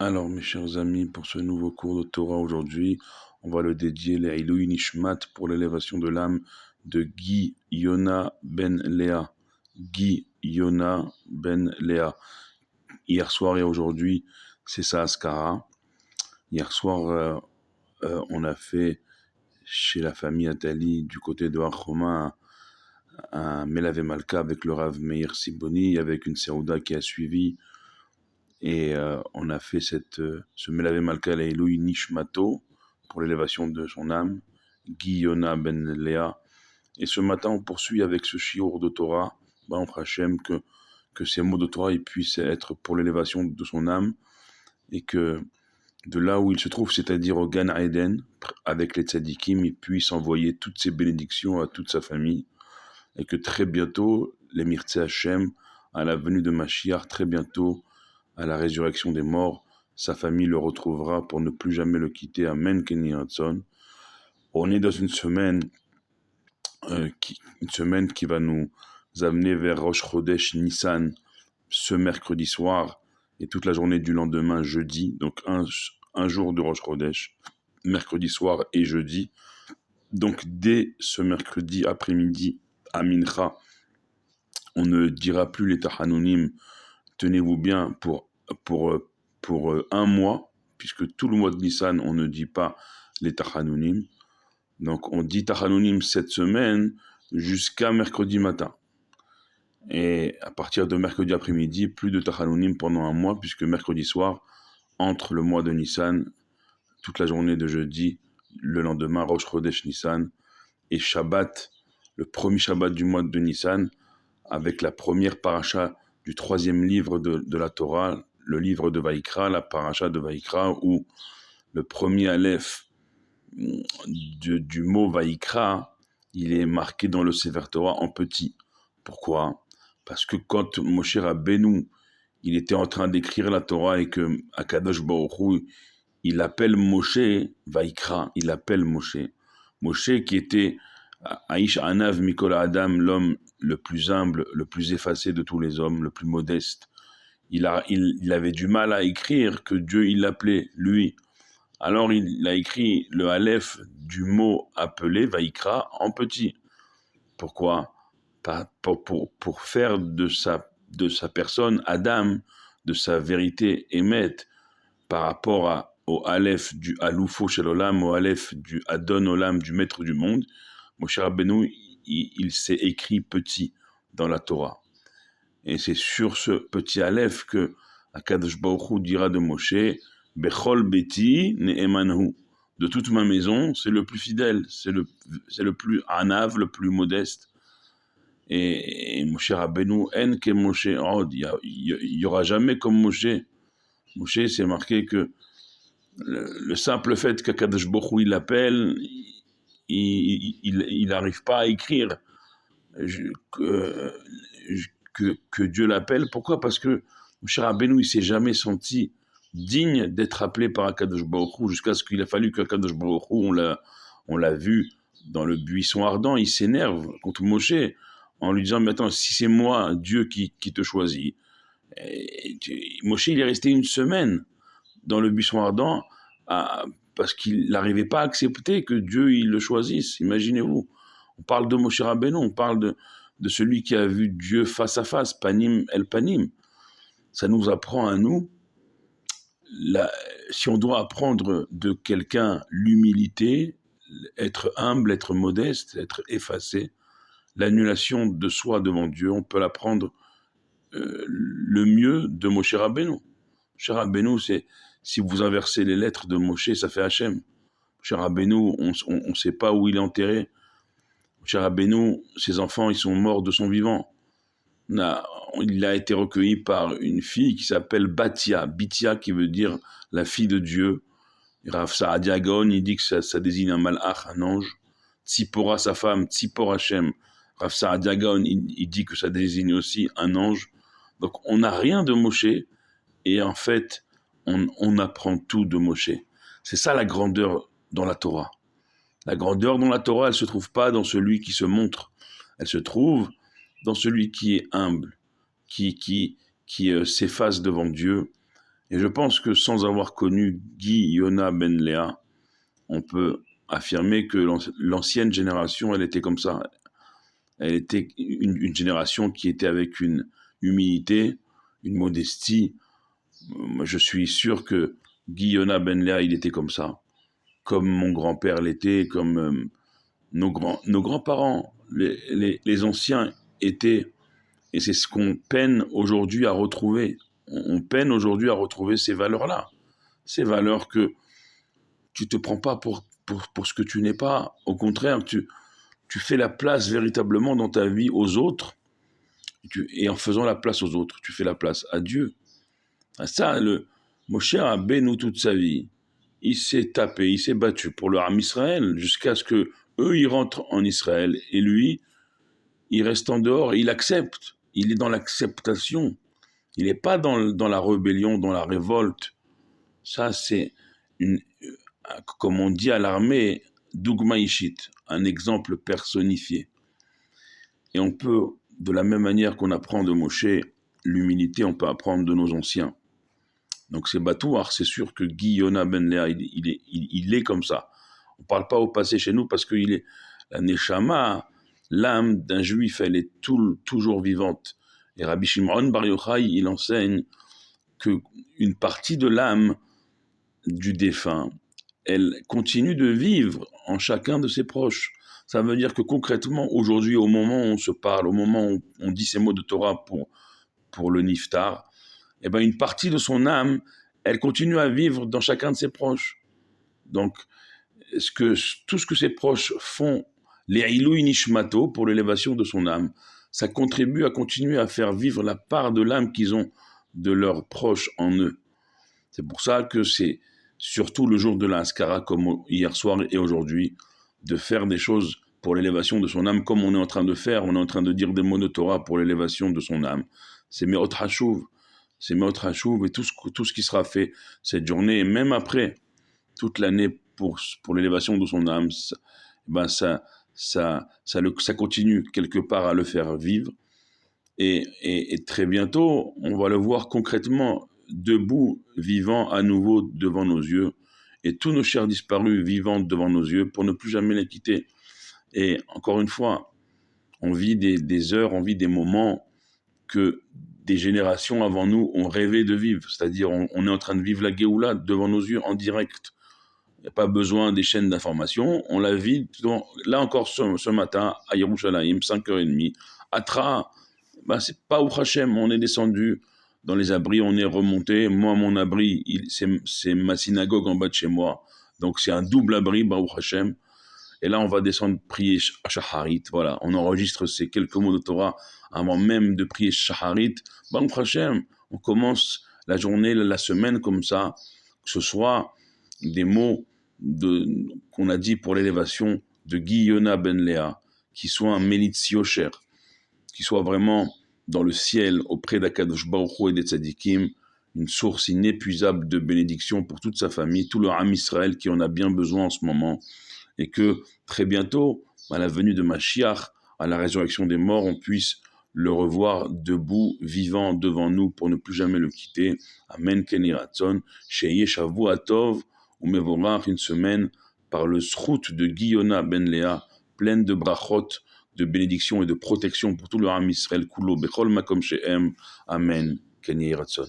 Alors, mes chers amis, pour ce nouveau cours de Torah aujourd'hui, on va le dédier les Ilui Nishmat pour l'élévation de l'âme de Guy Yona Ben Léa. Guy Yona Ben Léa. Hier soir et aujourd'hui, c'est sa Askara. Hier soir, on a fait chez la famille Atali, du côté de Archoma, un Melave Malka avec le Rav Meir Siboni, avec une Seouda qui a suivi. Et on a fait ce Melave Malka Leilui Nishmato pour l'élévation de son âme, Guy Yona Ben Léa. Et ce matin, on poursuit avec ce shiur de Torah, Baruch Hashem, que ces mots de Torah ils puissent être pour l'élévation de son âme, et que de là où il se trouve, c'est-à-dire au Gan Eden, avec les tzadikim, il puisse envoyer toutes ses bénédictions à toute sa famille, et que très bientôt, les Mirtze Hashem, à la venue de Mashiach, très bientôt, à la résurrection des morts, sa famille le retrouvera pour ne plus jamais le quitter. Amen, Kenny Hudson. On est dans une semaine qui va nous amener vers Rosh Chodesh Nissan ce mercredi soir et toute la journée du lendemain, jeudi. Donc un jour de Rosh Chodesh, mercredi soir et jeudi. Donc dès ce mercredi après-midi à Mincha, on ne dira plus les Tachanunim. Tenez-vous bien pour un mois, puisque tout le mois de Nissan, on ne dit pas les Tachanunim. Donc, on dit Tachanunim cette semaine jusqu'à mercredi matin. Et à partir de mercredi après-midi, plus de Tachanunim pendant un mois, puisque mercredi soir, entre le mois de Nissan, toute la journée de jeudi, le lendemain, Rosh Chodesh Nissan, et Shabbat, le premier Shabbat du mois de Nissan, avec la première paracha du troisième livre de la Torah, le livre de Vaïkra, la paracha de Vaïkra, où le premier aleph du mot Vaïkra, il est marqué dans le Sefer Torah en petit. Pourquoi? Parce que quand Moshe Rabbeinu, il était en train d'écrire la Torah et que Akadosh Baruch Hu, il appelle Moshe Vaïkra, il appelle Moshe. Moshe qui était Aïsh Anav Mikol Adam, l'homme le plus humble, le plus effacé de tous les hommes, le plus modeste. Il avait du mal à écrire que Dieu il l'appelait lui. Alors il a écrit le Aleph du mot appelé Vaïkra en petit. Pourquoi? Pour faire de sa personne Adam, de sa vérité Emet, par rapport au Aleph du Aloufo Shel Olam, au Aleph du Adon Olam, du maître du monde. Moshe Rabbeinu, il s'est écrit petit dans la Torah. Et c'est sur ce petit Aleph que Akadosh Baruch Hu dira de Moshe, Bechol Beti Ne'emanhu. De toute ma maison, c'est le plus fidèle, c'est le plus anav, le plus modeste. Et Moshe Rabbeinu, en ke Moshe, il y aura jamais comme Moshe. Moshe, c'est marqué que le simple fait qu'Akadosh Baruch Hu il l'appelle, il n'arrive pas à écrire que Dieu l'appelle. Pourquoi? Parce que Moshe Rabbeinu, il s'est jamais senti digne d'être appelé par Akadosh Baruch Hu, jusqu'à ce qu'il a fallu qu'Akadosh Baruch Hu, on l'a vu dans le buisson ardent, il s'énerve contre Moshe en lui disant, mais attends, si c'est moi, Dieu qui te choisit. Moshe, il est resté une semaine dans le buisson ardent parce qu'il n'arrivait pas à accepter que Dieu il le choisisse. Imaginez-vous. On parle de Moshe Rabbeinu, on parle de celui qui a vu Dieu face à face, panim el panim. Ça nous apprend à nous, si on doit apprendre de quelqu'un l'humilité, être humble, être modeste, être effacé, l'annulation de soi devant Dieu, on peut l'apprendre le mieux de Moshe Rabbeinu. Moshe Rabbeinu, c'est si vous inversez les lettres de Moshe, ça fait Hachem. Moshe Rabbeinu, on ne sait pas où il est enterré. Moshe Rabbeinu, ses enfants, ils sont morts de son vivant. Il a été recueilli par une fille qui s'appelle Batia, Bitia qui veut dire la fille de Dieu. Rav Saadia Gaon, il dit que ça désigne un malach, un ange. Tzipora, sa femme, Tzipor Hashem. Rav Saadia Gaon, il dit que ça désigne aussi un ange. Donc on n'a rien de Moshe, et en fait, on apprend tout de Moshe. C'est ça la grandeur dans la Torah. La grandeur dans la Torah, elle ne se trouve pas dans celui qui se montre. Elle se trouve dans celui qui est humble, qui s'efface devant Dieu. Et je pense que sans avoir connu Guy Yona Ben Léa, on peut affirmer que l'ancienne génération, elle était comme ça. Elle était une génération qui était avec une humilité, une modestie. Moi, je suis sûr que Guy Yona Ben Léa, il était comme ça. Comme mon grand-père l'était, comme nos grands-parents, les anciens étaient. Et c'est ce qu'on peine aujourd'hui à retrouver. On peine aujourd'hui à retrouver ces valeurs-là. Ces valeurs que tu te prends pas pour ce que tu n'es pas. Au contraire, tu fais la place véritablement dans ta vie aux autres. Et en faisant la place aux autres, tu fais la place à Dieu. Ça, Moshe a béni toute sa vie. Il s'est tapé, il s'est battu pour le Ham Israël jusqu'à ce que eux ils rentrent en Israël et lui il reste en dehors, il accepte, il est dans l'acceptation, il n'est pas dans la rébellion, dans la révolte. Ça c'est comme on dit à l'armée, Dougma Ishit, un exemple personnifié. Et on peut, de la même manière qu'on apprend de Moshe l'humilité, on peut apprendre de nos anciens. Donc c'est Batouar, c'est sûr que Guy Yona Ben Léa, il est comme ça. On ne parle pas au passé chez nous parce qu'il est la Neshama, l'âme d'un juif, elle est toujours vivante. Et Rabbi Shimon Bar Yochai, il enseigne qu'une partie de l'âme du défunt, elle continue de vivre en chacun de ses proches. Ça veut dire que concrètement, aujourd'hui, au moment où on se parle, au moment où on dit ces mots de Torah pour le Niftar, eh ben, une partie de son âme, elle continue à vivre dans chacun de ses proches. Donc, tout ce que ses proches font, les Ilui Nishmato, pour l'élévation de son âme, ça contribue à continuer à faire vivre la part de l'âme qu'ils ont de leurs proches en eux. C'est pour ça que c'est surtout le jour de la Haskara, comme hier soir et aujourd'hui, de faire des choses pour l'élévation de son âme, comme on est en train de faire, on est en train de dire des mots de Torah pour l'élévation de son âme. C'est Meot Hashuv, c'est Meot Hashuv et tout ce qui sera fait cette journée, et même après, toute l'année pour l'élévation de son âme, ça continue quelque part à le faire vivre. Et très bientôt, on va le voir concrètement, debout, vivant à nouveau devant nos yeux, et tous nos chers disparus vivant devant nos yeux pour ne plus jamais les quitter. Et encore une fois, on vit des heures, on vit des moments que des générations avant nous ont rêvé de vivre. C'est-à-dire, on est en train de vivre la Géoula devant nos yeux en direct. Il n'y a pas besoin des chaînes d'information. On la vit, là encore ce matin, à Yerushalayim, 5h30, à Tra. C'est pas au Hachem, on est descendu dans les abris, on est remonté. Moi, mon abri, c'est ma synagogue en bas de chez moi. Donc, c'est un double abri, Baruch Hashem. Et là, on va descendre prier Shacharit. Voilà, on enregistre ces quelques mots de Torah avant même de prier Shacharit. Baruch Hashem, on commence la journée, la semaine comme ça, que ce soit des mots qu'on a dit pour l'élévation de Guy Yona Ben Léa, qui soit un Melitz Yosher, qui soit vraiment dans le ciel auprès d'Akadosh Baruch Hu et des Tzadikim, une source inépuisable de bénédiction pour toute sa famille, tout le Ham Israël qui en a bien besoin en ce moment, et que très bientôt, à la venue de Mashiach, à la résurrection des morts, on puisse le revoir debout, vivant devant nous pour ne plus jamais le quitter. Amen, Ken Yehei Ratzon, Sheyeh Shavua Tov, ou Mevorach, une semaine par le Srout de Guy Yona Ben Léa, pleine de brachot, de bénédiction et de protection pour tout le Ham Israël, Kulo, Bechol Makom Shehem. Amen, Ken Yehei Ratzon.